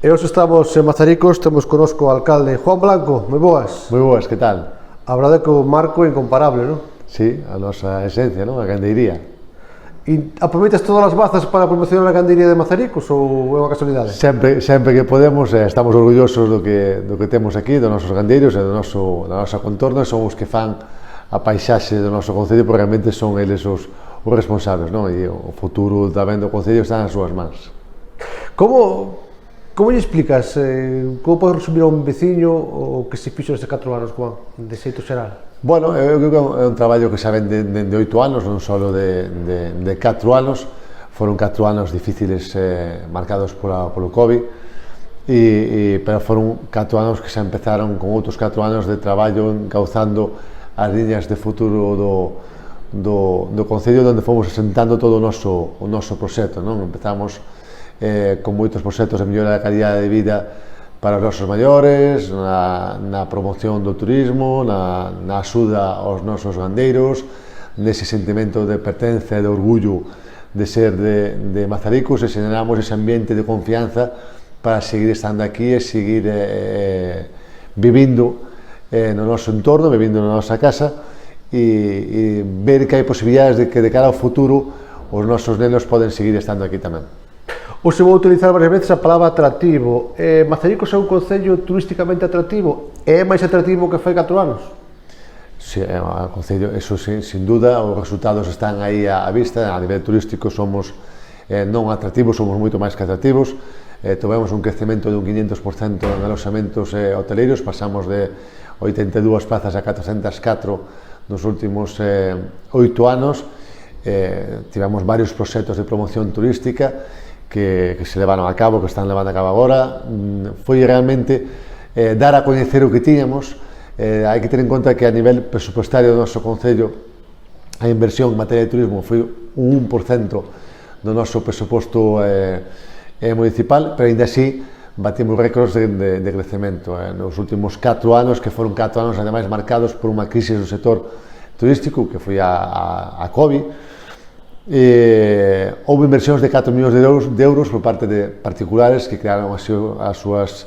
E hoxe estamos en Mazaricos, temos conosco o alcalde Juan Blanco, moi boas. Moi boas, que tal? A verdade é que o marco é incomparable, non? Sí, a nosa esencia, non? A gandeiría. E aproveitas todas as bazas para promocionar a gandeiría de Mazaricos ou é unha casualidade? Sempre que podemos, estamos orgullosos do que temos aquí, dos nosos gandeiros e da nosa contorna, son os que fan a paisaxe do noso concello, porque realmente son eles os responsables, non? E o futuro tamén do concello está nas súas mans. Como lle explicas, como podes resumir a un veciño o que se fixo nestes 4 anos, Juan, de xeito xeral? Bueno, eu creo que é un traballo que xa ven de 8 anos, non só de 4 anos. Foron 4 anos difíciles marcados polo COVID, pero foron 4 anos que xa empezaron con outros 4 anos de traballo encauzando as liñas de futuro do concello, onde fomos asentando todo o noso proxecto, non? Empezamos con moitos proxectos de mellora da calidade de vida para os nosos maiores, na promoción do turismo, na axuda aos nosos gandeiros, nese sentimento de pertenza e de orgullo de ser de Mazaricos, e generamos ese ambiente de confianza para seguir estando aquí e seguir vivindo no noso entorno, vivindo na nosa casa e ver que hai posibilidades de que de cara ao futuro os nosos nenos poden seguir estando aquí tamén. Hoxe vou utilizar varias veces a palabra atractivo. Mazaricos é un concello turísticamente atractivo? É máis atractivo que fai 4 anos? Sí, é un concello, eso sin duda, os resultados están aí á vista. A nivel turístico somos non atractivos, somos moito máis que atractivos. Tivemos un crecemento de un 500% en alojamentos hoteleiros, pasamos de 82 plazas a 404 nos últimos 8 anos. Tivemos varios proxectos de promoción turística que se levaron a cabo, que están levando a cabo agora. Foi realmente dar a coñecer o que tiñamos. Hai que ter en conta que a nivel presupuestario do noso concello a inversión en materia de turismo foi un 1% do noso presuposto municipal, pero ainda así batimos récords de crecemento nos últimos 4 anos, que foron 4 anos ademais marcados por unha crise do sector turístico, que foi a COVID. Houve inversións de 4 millóns de euros por parte de particulares que crearon as súas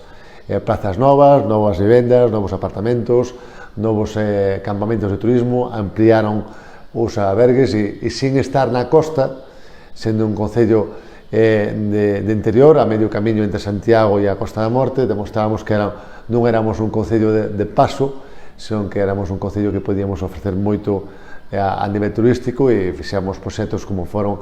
plazas novas vivendas, novos apartamentos, novos campamentos de turismo, ampliaron os albergues e sin estar na costa, sendo un concello de interior, a medio camiño entre Santiago e a Costa da Morte, demostrábamos que non éramos un concello de paso, senón que éramos un concello que podíamos ofrecer moito a nivel turístico, e fixemos proxectos como foron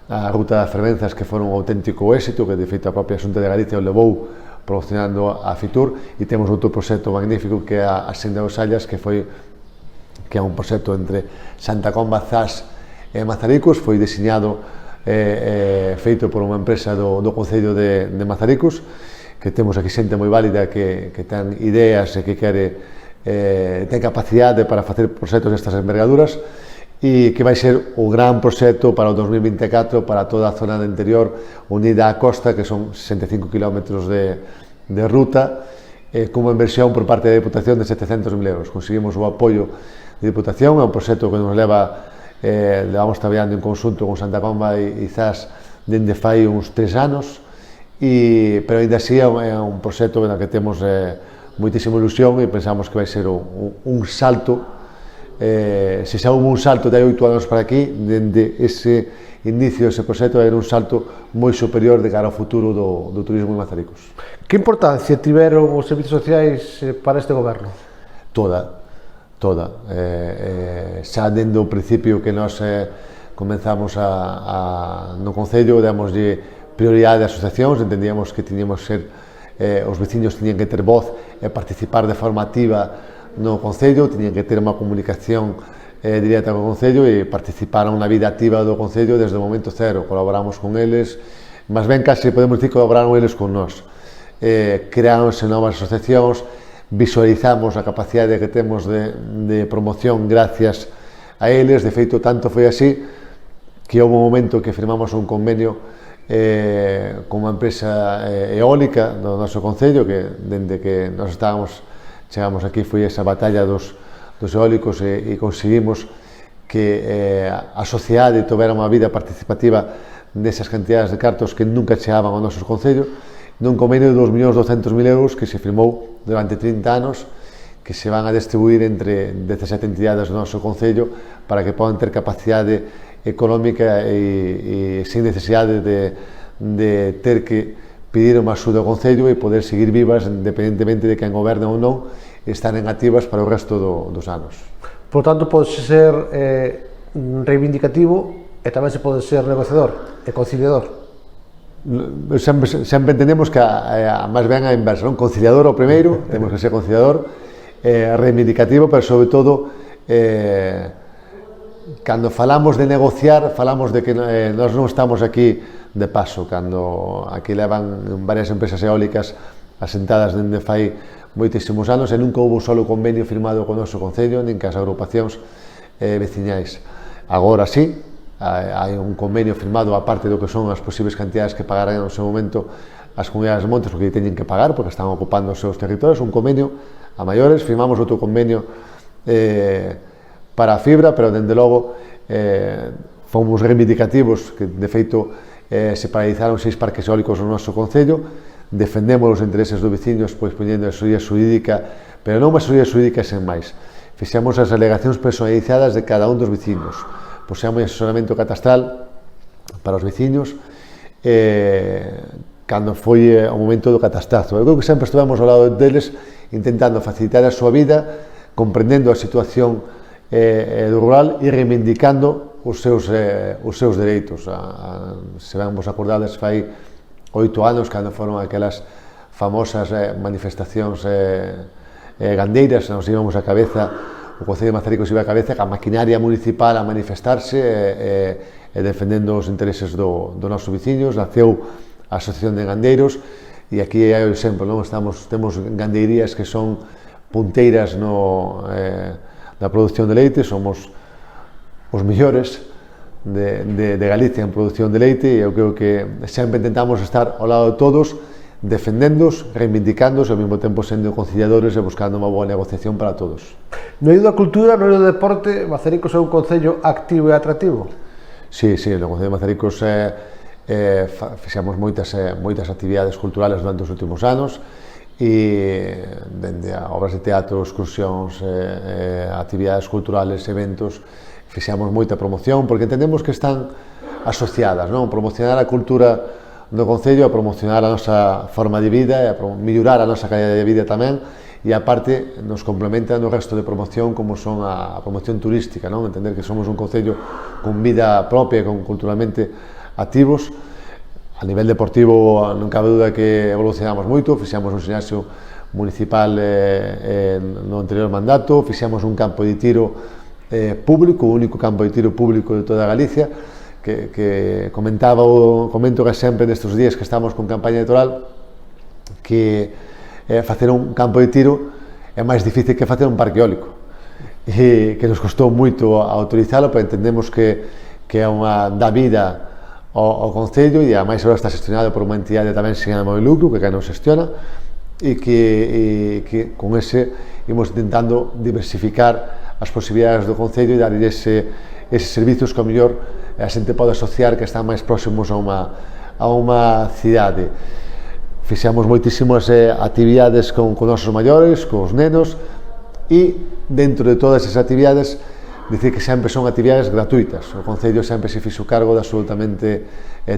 a Ruta das Fervenzas, que foron un auténtico éxito, que de feito a propia Xunta de Galicia o levou promocionando a Fitur, e temos outro proxecto magnífico que é a Senda dos Sallas, que é un proxecto entre Santa Comba, Zas e Mazaricos. Foi diseñado feito por unha empresa do Concello de Mazaricos, que temos aquí xente moi válida que ten ideas e que quere ten capacidade para facer proxectos destas envergaduras, e que vai ser o gran proxecto para o 2024 para toda a zona do interior unida á costa, que son 65 km de ruta, como inversión por parte da Diputación de 700.000 euros. Conseguimos o apoio da Diputación, é un proxecto que nos levamos traballando en conxunto con Santa Comba e Zas dende fai uns 3 anos, pero ainda así é un proxecto no que temos moitísima ilusión, e pensamos que vai ser un salto. Se xa houve un salto de 8 anos para aquí, dende ese inicio dese proxecto vai haber un salto moi superior de cara ao futuro do turismo en Mazaricos. Que importancia tiveron os servizos sociais para este goberno? Toda. Xa dende o principio que nós comenzamos no concello, damoslle prioridade ás asociacións, entendíamos que tiñamos que ser os veciños tiñan que ter voz e participar de forma activa no concello, tiñan que ter unha comunicación directa co concello, e participaron na vida activa do concello desde o momento cero. Colaboramos con eles, mas ben case podemos dicir que colaboraron eles con nós. Creáronse novas asociacións, visualizamos a capacidade que temos de promoción gracias a eles. De feito, tanto foi así que houve un momento que firmamos un convenio con unha empresa eólica do noso concello, que dende que nós chegamos aquí foi esa batalla dos eólicos, e conseguimos que a sociedade tivera unha vida participativa nesas cantidades de cartos que nunca chegaban ao noso concello, nun convenio de 2.200.000 euros que se firmou durante 30 anos, que se van a distribuir entre 17 entidades do noso Concello para que podan ter capacidade económica e sin necesidade de ter que pedir unha axuda ao Concello e poder seguir vivas independentemente de quen goberna ou non e estaren activas para o resto dos anos. Por tanto, pode ser reivindicativo e tamén se pode ser negociador e conciliador. Sempre entendemos que máis ben a inversa, non? Conciliador ao primeiro, temos que ser conciliador, reivindicativo, pero sobre todo cando falamos de negociar, falamos de que nós non estamos aquí de paso, cando aquí levan varias empresas eólicas asentadas dende fai moitísimos anos e nunca houve un solo convenio firmado con o noso Concello, nin que as agrupacións veciñais. Agora sí, hai un convenio firmado a parte do que son as posibles cantidades que pagarán no seu momento as comunidades de montes, porque teñen que pagar porque están ocupando os seus territorios, un convenio a maiores, firmamos outro convenio para a fibra, pero dende logo fomos reivindicativos, que de feito se paralizaron 6 parques eólicos no noso Concello, defendemos os intereses dos veciños pois poñendo a asesoría xurídica, pero non unha asesoría xurídica sen máis. Fixemos as alegacións personalizadas de cada un dos veciños, poxemos asesoramento catastral para os veciños cando foi o momento do catastazo. Eu creo que sempre estivemos ao lado deles intentando facilitar a súa vida, comprendendo a situación do rural e reivindicando os seus dereitos. Se ben vos acordades, fai 8 anos, cando foron aquelas famosas manifestacións gandeiras, nos íbamos a cabeza, o Concello de Mazaricos iba a cabeza, a maquinaria municipal a manifestarse e defendendo os intereses do noso veciños. Naceu a Asociación de Gandeiros e aquí hai o exemplo, non? Temos gandeirías que son punteiras na produción de leite, somos os mellores de Galicia en produción de leite e eu creo que sempre intentamos estar ao lado de todos, defendéndoos, reivindicándoos e ao mesmo tempo sendo conciliadores e buscando unha boa negociación para todos. No eido da cultura, no eido do deporte, Mazaricos é un concello activo e atractivo? Sí, no Concello de Mazaricos fixemos moitas actividades culturales durante os últimos anos e dende a obras de teatro, excursións, actividades culturales, eventos, fixemos moita promoción porque entendemos que están asociadas, non? Promocionar a cultura do Concello, a promocionar a nosa forma de vida e a mellorar a nosa calidad de vida tamén e aparte nos complementa no resto de promoción como son a promoción turística, non? Entender que somos un Concello con vida propia, con culturalmente activos. A nivel deportivo non cabe dúda que evolucionamos moito, fixemos un gimnasio municipal no anterior mandato, fixemos un campo de tiro público, o único campo de tiro público de toda Galicia, que comento que sempre nestes días que estamos con campaña electoral que facer un campo de tiro é máis difícil que facer un parque eólico e que nos costou moito autorizalo, pero entendemos que é unha da vida ao Concello e ademais agora está gestionado por unha entidade tamén sen ánimo de lucro que nos xestiona e que con ese imos intentando diversificar as posibilidades do Concello e dar eses servizos que ao mellor a xente pode asociar que están máis próximos a unha cidade. Fixemos moitísimas actividades con nosos maiores, cos nenos e dentro de todas esas actividades dicir que sempre son actividades gratuitas. O Concello sempre se fixo cargo de absolutamente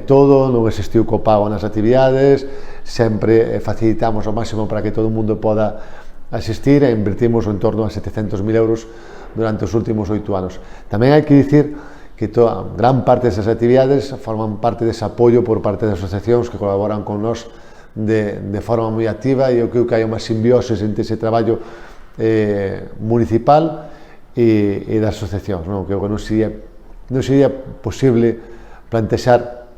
todo, non existiu copago nas actividades, sempre facilitamos ao máximo para que todo o mundo poda asistir e invertimos en torno a 700.000 euros durante os últimos 8 anos. Tamén hai que dicir que gran parte desas actividades forman parte dese apoio por parte das asociacións que colaboran con nós de forma moi activa e eu creo que hai unha simbiose entre ese traballo municipal e das asociacións, non? Que non sería posible plantexar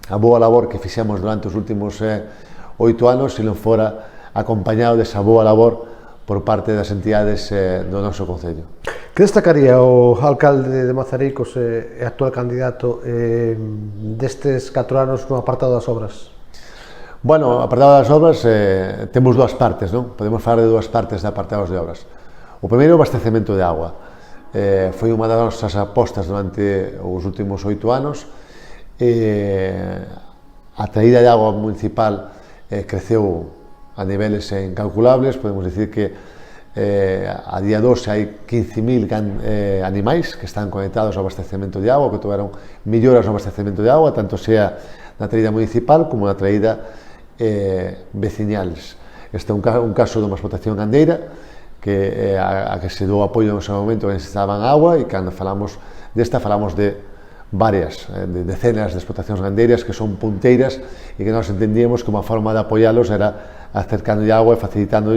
a boa labor que fixemos durante os últimos 8 anos se non fora acompañado desa boa labor por parte das entidades do noso Concello. Que destacaría o alcalde de Mazaricos e actual candidato destes 4 anos no apartado das obras? Bueno, o apartado das obras temos dúas partes, non? Podemos falar de dúas partes de apartados de obras. O primeiro, o abastecemento de agua. Foi unha das nosas apostas durante os últimos 8 anos. A traída de agua municipal creceu a niveles incalculables. Podemos decir que a día 12 hai 15.000 animais que están conectados ao abastecemento de agua, que tuveron melloras no abastecemento de agua, tanto sea na traída municipal como na traída veciñales. Este é un caso de unha explotación gandeira que a que se dou apoio no seu momento que necesitaban agua, e cando falamos desta falamos de varias, de decenas de explotacións gandeiras que son punteiras e que nós entendíamos que unha forma de apoialos era acercando agua e facilitando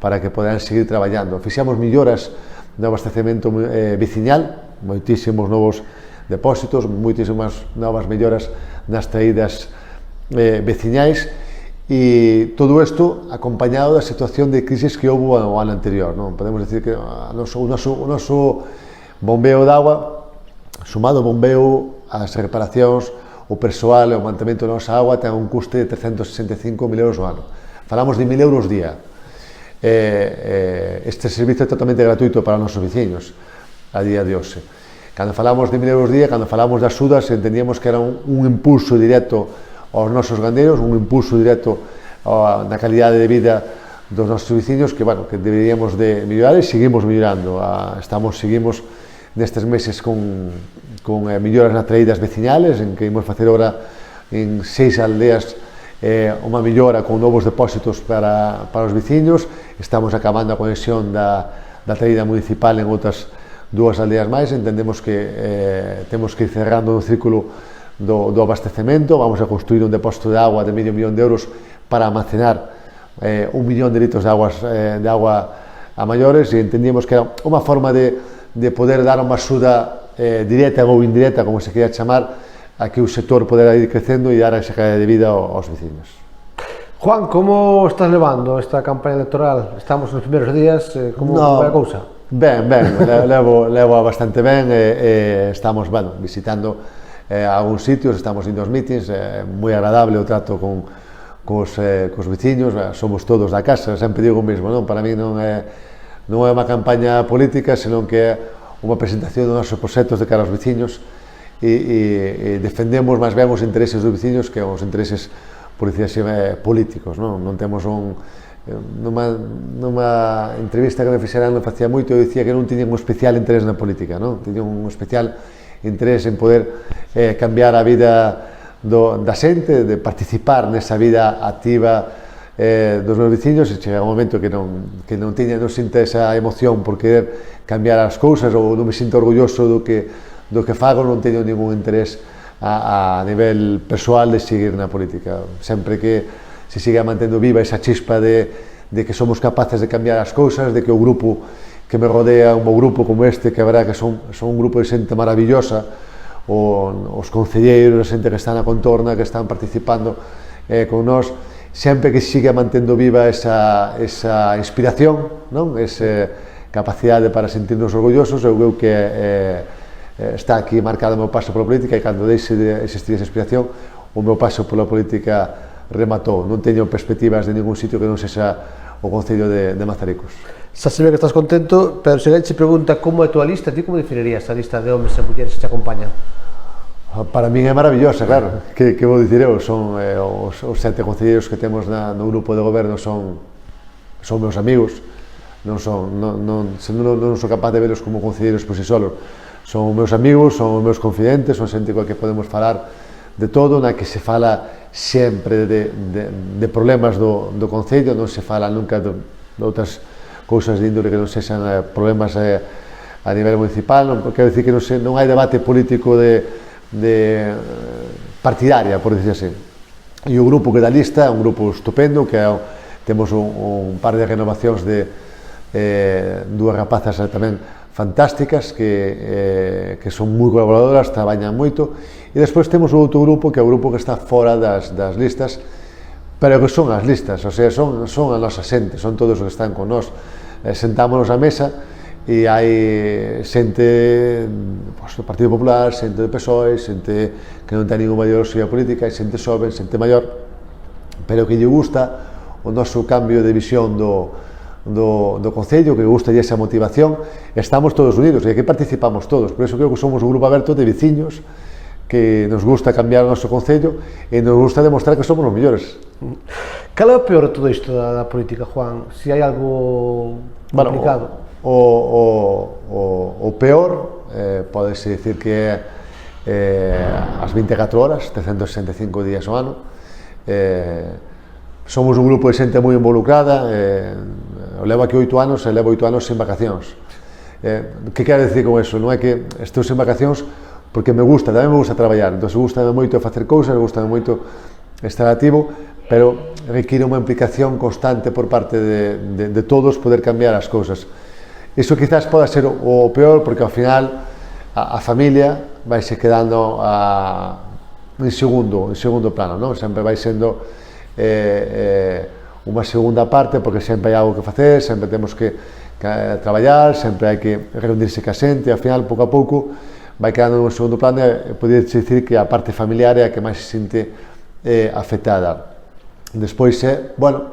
para que podan seguir traballando. Fixamos melloras no abastecemento veciñal, moitísimos novos depósitos, moitísimas novas melloras nas traídas veciñais, e todo isto acompañado da situación de crisis que houve o ano anterior. Non podemos decir que o noso bombeo de agua, sumado ao bombeo, as reparacións, o persoal e o mantemento da nosa agua, ten un custe de 365.000 euros ao ano. Falamos de 1.000 euros día. Este servizo é totalmente gratuito para os nosos veciños a día de hoxe. Cando falamos de 1.000 euros día, cando falamos das axudas, entendíamos que era un impulso directo aos nosos gandeiros, un impulso directo na calidade de vida dos nosos veciños que deberíamos de mellorar, e seguimos mellorando. Seguimos nestes meses con melloras nas traídas veciñales, en que imos facer agora en 6 aldeas unha mellora con novos depósitos para os veciños. Estamos acabando a conexión da traída municipal en outras 2 aldeas máis. Entendemos que temos que ir cerrando un círculo do abastecemento. Vamos a construir un depósito de agua de $500.000 para almacenar 1 millón de litros de agua a maiores, e entendíamos que era unha forma de poder dar unha axuda directa ou indirecta, como se queira chamar, a que o sector podera ir crecendo e dar esa calidad de vida aos veciños. Juan, como estás levando esta campaña electoral? Estamos nos primeiros días, como vai a cousa? Ben, levo bastante ben, estamos visitando algúns sitios, estamos indo aos mítins, moi agradable o trato cos veciños, somos todos da casa, sempre digo o mesmo, non? Para mí non é unha campaña política, senón que é unha presentación dos nosos proxectos de cara aos veciños, e defendemos máis ben os intereses dos veciños que os intereses, por dicir así, políticos, non? Non temos nunha entrevista que me fixeran non facía moito, eu dicía que non tiñen un especial interés na política, non? Tiñen un especial interés en poder cambiar a vida da xente, de participar nesa vida activa dos meus veciños, e chega un momento que non sinta esa emoción por querer cambiar as cousas, ou non me sinto orgulloso do que fago, non teño ningún interés a nivel persoal de seguir na política. Sempre que se siga mantendo viva esa chispa de que somos capaces de cambiar as cousas, de que o grupo que me rodea, un grupo como este, que a verdad que son un grupo de xente maravillosa, os concelleiros, a xente que está na contorna, que están participando con nós, sempre que siga mantendo viva esa inspiración, non? Esa capacidade para sentirnos orgullosos. Eu veo que está aquí marcado o meu paso pola política, e cando deixe de existir esa inspiración, o meu paso pola política rematou. Non teño perspectivas de ningún sitio que non sexa o Concello de Mazaricos. Xa se ve que estás contento, pero se alguén che pregunta como é a tua lista, ti como definirías a lista de homes e mulleres que te acompañan? Para min é maravillosa, claro. Que vou dicir eu? Son os 7 concelleiros que temos no grupo de goberno son meus amigos. Non sou capaz de velos como concelleiros por si solos. Son meus amigos, son meus confidentes, son xente coa que podemos falar de todo, na que se fala sempre de problemas do Concello, non se fala nunca de outras cousas de índole que non sexan problemas a nivel municipal. Non quero dicir que non hai debate político partidaria, por dicir así. E o grupo que dá lista é un grupo estupendo, que temos un par de renovacións de dúas rapazas tamén fantásticas que son moi colaboradoras, traballan moito, e despois temos outro grupo que é o grupo que está fora das listas, pero que son as listas, o sea, son a nosa xente, son todos os que están con nós. Sentámonos á mesa e hai xente do Partido Popular, xente do PSOE, xente que non ten ninguna ideoloxía política, xente xoven, xente maior, pero que lle gusta o noso cambio de visión do Concello, que gusta esa motivación. Estamos todos unidos e aquí participamos todos, por iso creo que somos un grupo aberto de veciños que nos gusta cambiar o noso concello e nos gusta demostrar que somos os mellores. Cal é o peor de todo isto da política, Juan? Se hai algo complicado? O peor, podese dicir que é as 24 horas, 365 días ao ano. Somos un grupo de xente moi involucrada, levo aquí 8 anos e levo 8 anos sin vacacións. Que quero dicir con eso? Non é que estou sin vacacións porque me gusta, tamén me gusta traballar, entón gusta moito facer cousas, gusta moito estar activo, pero require unha implicación constante por parte de todos poder cambiar as cousas. Iso quizás poda ser o peor, porque ao final a familia vai se quedando en segundo plano, non? Sempre vai sendo unha segunda parte, porque sempre hai algo que facer, sempre temos que traballar, sempre hai que reunirse ca xente, ao final, pouco a pouco, vai quedando en segundo plano e poderíase dicir que a parte familiar é a que máis se sinte afectada. Despois, bueno,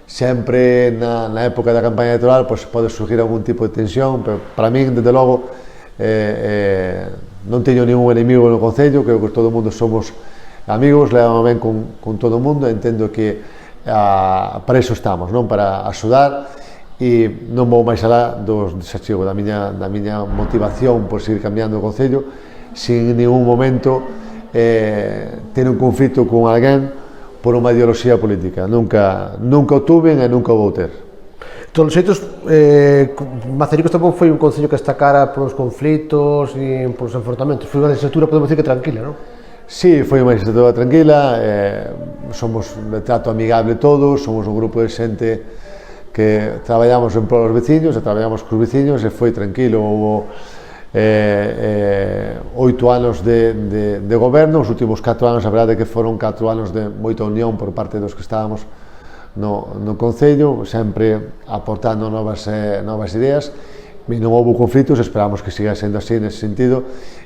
sempre na época da campaña electoral pode surgir algún tipo de tensión, pero para min, desde logo, non teño ningún enemigo no concello, creo que todo o mundo somos amigos, levamos ben con todo o mundo, entendo que para iso estamos, non? Para axudar, e non vou máis alá dos desachegos da miña motivación por seguir cambiando o concello, sin en ningún momento ter un conflito con alguén por unha ideoloxía política. Nunca o tuve e nunca o vou ter. Todos os xeitos, Mazaricos tampouco foi un concello que destacara polos conflitos e polos enfrontamentos. Foi unha legislatura, podemos dicir, que tranquila, non? Sí, foi unha legislatura tranquila, somos de trato amigable todos, somos un grupo de xente que traballamos en prol dos veciños e traballamos cos veciños e foi tranquilo. Houve 8 anos de goberno, os últimos 4 anos, a verdade é que foron 4 anos de moita unión por parte dos que estábamos no concello, sempre aportando novas ideas, e non houve conflitos, esperamos que siga sendo así nese sentido,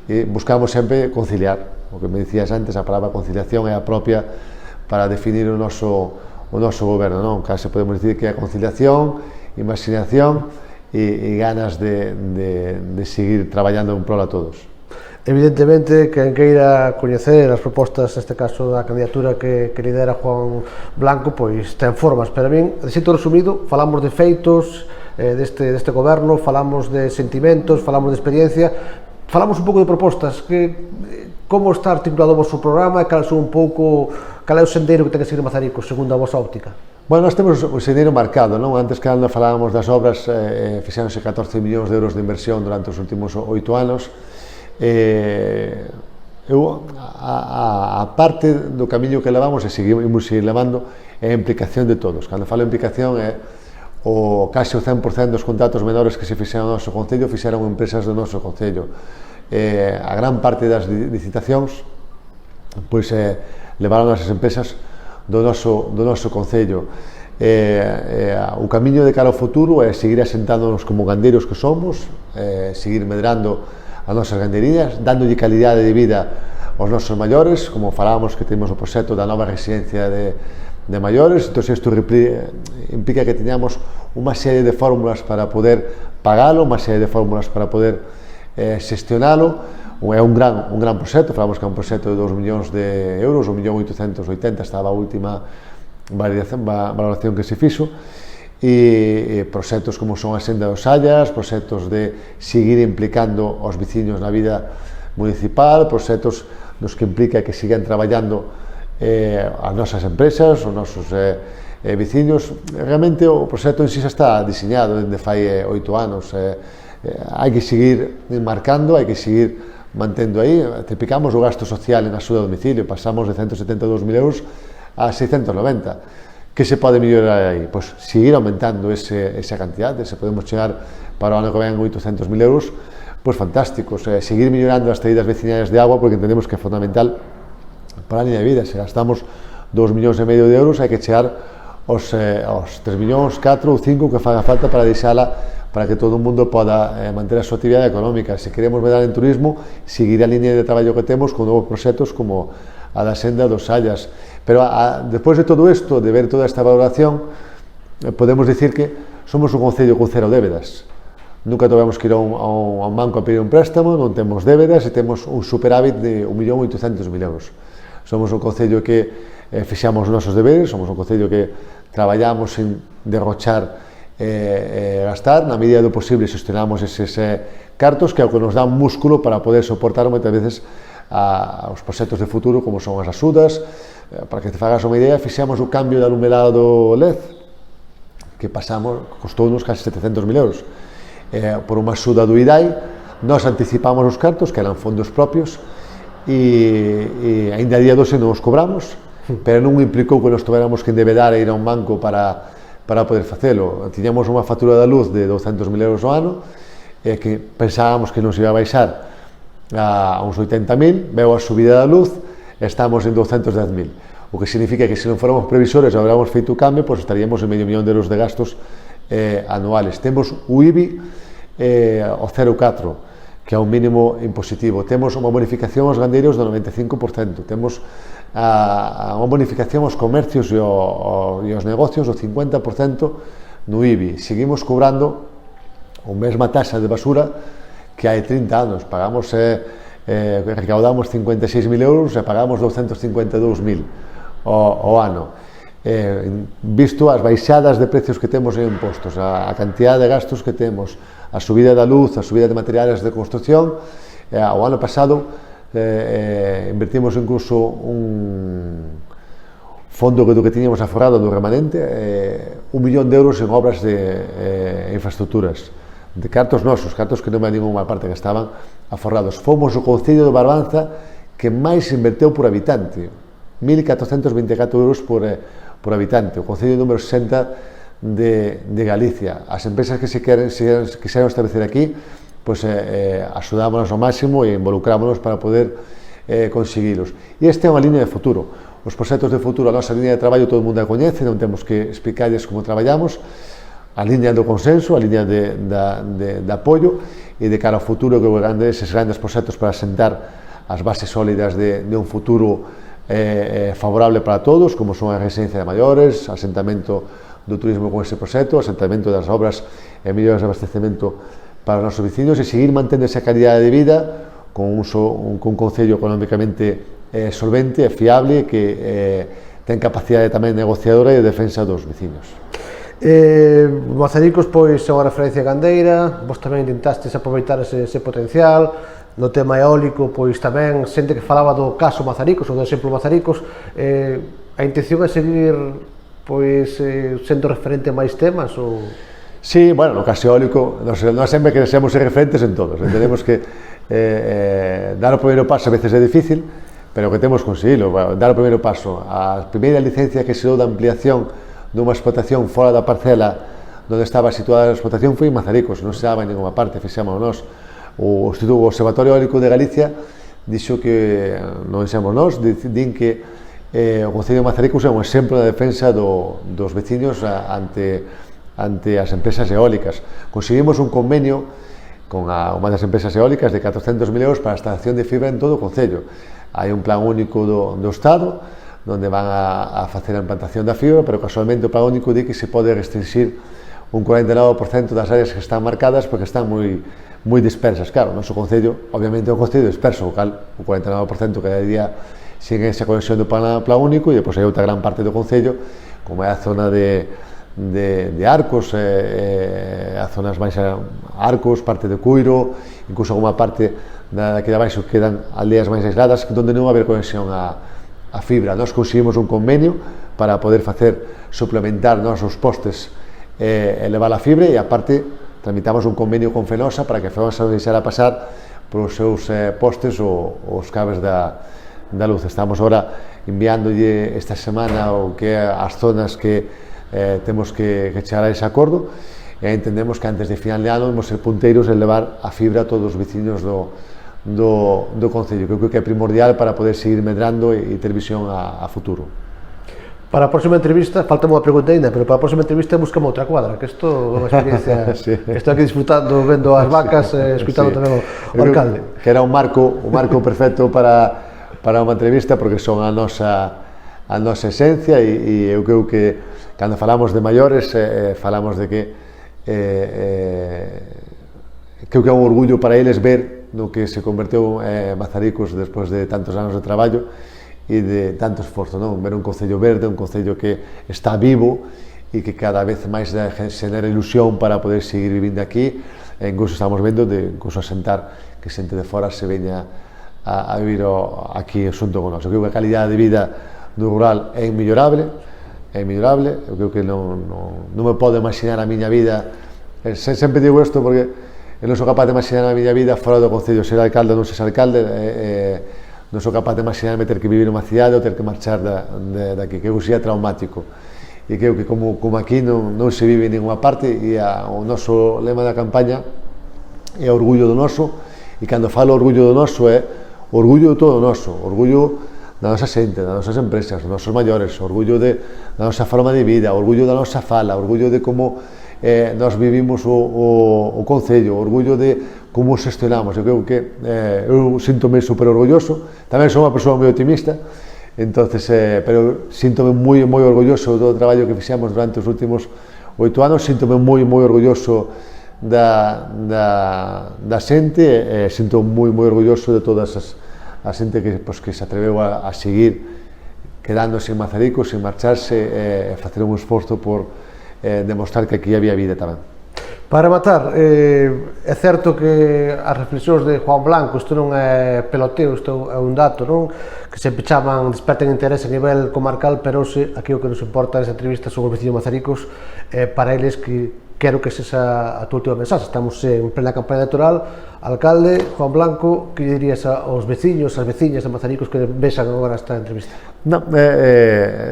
e buscamos sempre conciliar. O que me dicías antes, a palabra conciliación é a propia para definir o noso goberno, non? Case podemos dicir que é a conciliación, imaginación e ganas de seguir traballando en prol a todos. Evidentemente, quen queira coñecer as propostas, neste caso da candidatura que lidera Juan Blanco, pois ten formas, pero a min, de xeito resumido, falamos de feitos deste goberno, falamos de sentimentos, falamos de experiencia, falamos un pouco de propostas, como está articulado o vosso programa e cal é o sendeiro que ten que seguir Mazaricos, segundo a vosa óptica? Bueno, nós temos o sendeiro marcado, non? Antes que cando falábamos das obras, fixéronse 14 millóns de euros de inversión durante os últimos 8 anos. A parte do camiño que levamos e seguimos levando é a implicación de todos. Cando falo de implicación é case o 100% dos contratos menores que se fixeron no noso concello fixeron empresas do noso concello. A gran parte das licitacións pois levaron as empresas do noso concello. O camiño de cara ao futuro é seguir asentándonos como gandeiros que somos, seguir medrando as nosas gandeirías, dándolle calidade de vida aos nosos maiores, como falábamos que temos o proxecto da nova residencia de maiores. Entón, isto implica que teñamos unha serie de fórmulas para poder pagalo, unha serie de fórmulas para poder xestionalo. É un gran proxecto, falamos que é un proxecto de 2 millóns de euros, 1.880.000 estaba a última valoración que se fixo, e proxectos como son a Senda dos Sallas, proxectos de seguir implicando os veciños na vida municipal, proxectos nos que implica que sigan traballando as nosas empresas, os nosos veciños. Realmente o proxecto en si xa está diseñado dende fai 8 anos. Hai que seguir marcando, hai que seguir mantendo aí. Triplicamos o gasto social en axuda a domicilio, pasamos de 172.000 euros a 690. Que se pode mellorar aí? Pois seguir aumentando esa cantidade. Se podemos chegar para o ano que ven 800.000 euros, pois fantásticos. Seguir mellorando as traídas vecinales de agua, porque entendemos que é fundamental para a liña de vida. Se gastamos 2,5 millóns de euros, hai que chegar aos 3 millóns, 4 ou 5 que faga falta para deixala, para que todo o mundo poda manter a súa actividade económica. Se queremos medrar en turismo, seguir a liña de traballo que temos con novos proxectos como a da Senda dos Sallas. Pero despois de todo isto, de ver toda esta valoración, podemos dicir que somos un concello con cero débedas. nunca tivemos que ir a un banco a pedir un préstamo, non temos débedas e temos un superávit de 1.800.000 euros. Somos un concello que fixamos os nosos deberes, somos un concello que traballamos sin derrochar gastar, na medida do posible gestionamos eses cartos, que é o que nos dá un músculo para poder soportar moitas veces os proxectos de futuro, como son as axudas. Para que te fagas unha idea, fixamos o cambio de alumelado do LED, que pasamos, costounos casi 700.000 euros. Por unha axuda do IDAI, nós anticipamos os cartos, que eran fondos propios, e ainda a día doce non os cobramos, pero non implicou que nos tuveramos que endevedar e ir a un banco para poder facelo. Tiñamos unha factura da luz de 200.000 euros ao ano, que pensábamos que nos iba a baixar a uns 80.000, veo a subida da luz, estamos en 210.000, o que significa que se non fóramos previsores e habramos feito o cambio, pois estaríamos en $500.000 de gastos anuales. Temos o IBI ao 0,4, que é un mínimo impositivo. Temos unha bonificación aos gandeiros do 95%, temos unha bonificación aos comercios e aos negocios do 50% no IBI. Seguimos cobrando a mesma taxa de basura que hai 30 anos. Pagamos, recaudamos 56.000 euros e pagamos 252.000 ao ano. Visto as baixadas de precios que temos en impostos, a cantidad de gastos que temos, a subida da luz, a subida de materiales de construcción, o ano pasado invertimos incluso un fondo do que tiñamos aforrado do remanente, 1 millón de euros en obras de infraestructuras, de cartos nosos, cartos que non me ninguna parte que estaban aforrados. Fomos o concello de Barbanza que máis inverteu por habitante, 1.424 euros por habitante, o concello número 60 de Galicia. As empresas que se quixeron establecer aquí, pois axudámonos ao máximo e involucrámonos para poder conseguilos. E esta é unha línea de futuro. Os proxectos de futuro, a nosa línea de traballo todo o mundo a coñece, non temos que explicarles como traballamos, a línea do consenso, a línea de apoio, e de cara ao futuro, que eses grandes proxectos para asentar as bases sólidas de un futuro favorable para todos, como son a residencia de maiores, asentamento do turismo con ese proxecto, asentamento das obras e mellores de abastecemento para os nosos vecinos, e seguir mantendo esa calidad de vida con un concello económicamente solvente e fiable, que ten capacidade tamén negociadora e de defensa dos vecinos. Mazaricos, pois, é unha referencia gandeira, vos tamén intentastes aproveitar ese potencial. No tema eólico, pois tamén xente que falaba do caso Mazaricos, ou do exemplo Mazaricos. A intención é seguir, pois, sendo referente a máis temas, ou... Sí, bueno, no caso eólico, nós sempre queremos ser referentes en todos. Entendemos que dar o primeiro paso a veces é difícil, pero que temos conseguilo, dar o primeiro paso. A primeira licencia que se deu da ampliación dunha explotación fora da parcela onde estaba situada a explotación foi en Mazaricos, non se daba en ninguna parte, fixemos nós. O Observatorio Eólico de Galicia dixo que, non dixemos nós, din que o Concello de Mazaricos é un exemplo da defensa dos veciños ante as empresas eólicas. Conseguimos un convenio con unha das empresas eólicas de 400.000 euros para a instalación de fibra en todo o Concello. Hai un plan único do Estado onde van a facer a implantación da fibra, pero casualmente o plan único di que se pode restringir un 49% das áreas que están marcadas porque están moi dispersas. Claro, o noso concello, obviamente, é un concello disperso, o cal o 49% cada día sin esa conexión do plan único, e depois hai outra gran parte do concello, como é a zona de Arcos, as zonas máis Arcos, parte de Cuiro, incluso alguma parte daqui de abaixo quedan aldeas máis aisladas onde non vai haber conexión a fibra. Nós conseguimos un convenio para poder suplementar nosos postes e levar a fibra, e aparte tramitamos un convenio con Fenosa para que Fenosa nos deixara pasar polos seus postes os cabos da luz. Estamos agora enviándolle esta semana o que as zonas que temos que chegar a ese acordo, e entendemos que antes de final de ano vamos ser punteiros en levar a fibra a todos os veciños do Concello, que eu creo que é primordial para poder seguir medrando e ter visión a futuro. Para a próxima entrevista, falta unha pregunta ainda, pero para a próxima entrevista buscamos outra cuadra, que isto é unha experiencia, sí. Estou aquí disfrutando, vendo as vacas, escutando sí. Tamén o alcalde. Que era un marco perfecto para unha entrevista, porque son a nosa esencia, e eu creo que cando falamos de maiores, falamos de que creo que é un orgullo para eles ver no que se converteu Mazaricos despois de tantos anos de traballo e de tanto esforzo, non? Ver un concello verde, un concello que está vivo e que cada vez máis xenera ilusión para poder seguir vivindo aquí. Incluso estamos vendo de incluso asentar que xente de fora se veña a vivir aquí xunto con nós. Eu creo que a calidade de vida do rural é inmellorable, eu creo que non me podo imaginar a miña vida, sempre digo isto porque eu non sou capaz de imaginar a miña vida fora do concello, ser alcalde ou non ser alcalde, non sou capaz de imaginarme ter que vivir nunha cidade ou ter que marchar daqui, que eu sería traumático. E creo que como aquí non se vive en ninguna parte, e o noso lema da campaña é orgullo do noso, e cando falo orgullo do noso é orgullo de todo o noso, orgullo da nosa xente, das nosas empresas, dos nosos maiores, orgullo da nosa forma de vida, orgullo da nosa fala, orgullo de como nós vivimos o concello, orgullo de como gestionamos. Eu creo que eu sinto-me super orgulloso, tamén sou unha persoa moi optimista, entonces, pero sinto-me moi orgulloso do traballo que fixemos durante os últimos 8 anos, sinto-me moi orgulloso da xente, sinto moi orgulloso de todas a xente que se atreveu a seguir quedándose en Mazaricos, sin marcharse, e facer un esforzo por demostrar que aquí había vida tamén. Para rematar, é certo que as reflexións de Juan Blanco, isto non é peloteo, isto é un dato, non? Que sempre chaman, desperten interese a nivel comarcal, pero aquí o que nos importa nesta entrevista son os veciños mazaricos, para eles que quero que sexa a tua última mensaxe. Estamos en plena campaña electoral. Alcalde, Juan Blanco, que dirías aos veciños, ás veciñas de Mazaricos que vexan agora esta entrevista? Non,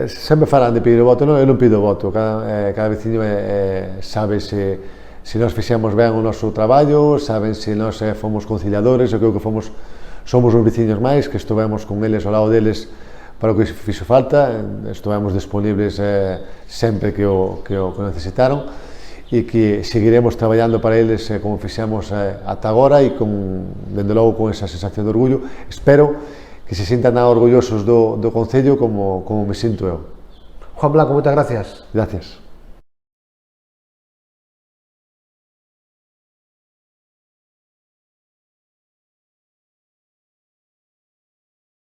sempre falan de pedir o voto, eu non pido o voto, cada veciño sabe se nós fixemos ben o noso traballo, saben se nós fomos conciliadores, eu creo que somos os veciños máis, que estivemos con eles ao lado deles para o que fixo falta, estivemos disponibles sempre que o necesitaron, e que seguiremos traballando para eles como fixemos ata agora e dende logo con esa sensación de orgullo. Espero que se sintan tan orgullosos do concello como me sinto eu. Juan Blanco, moitas gracias. Gracias.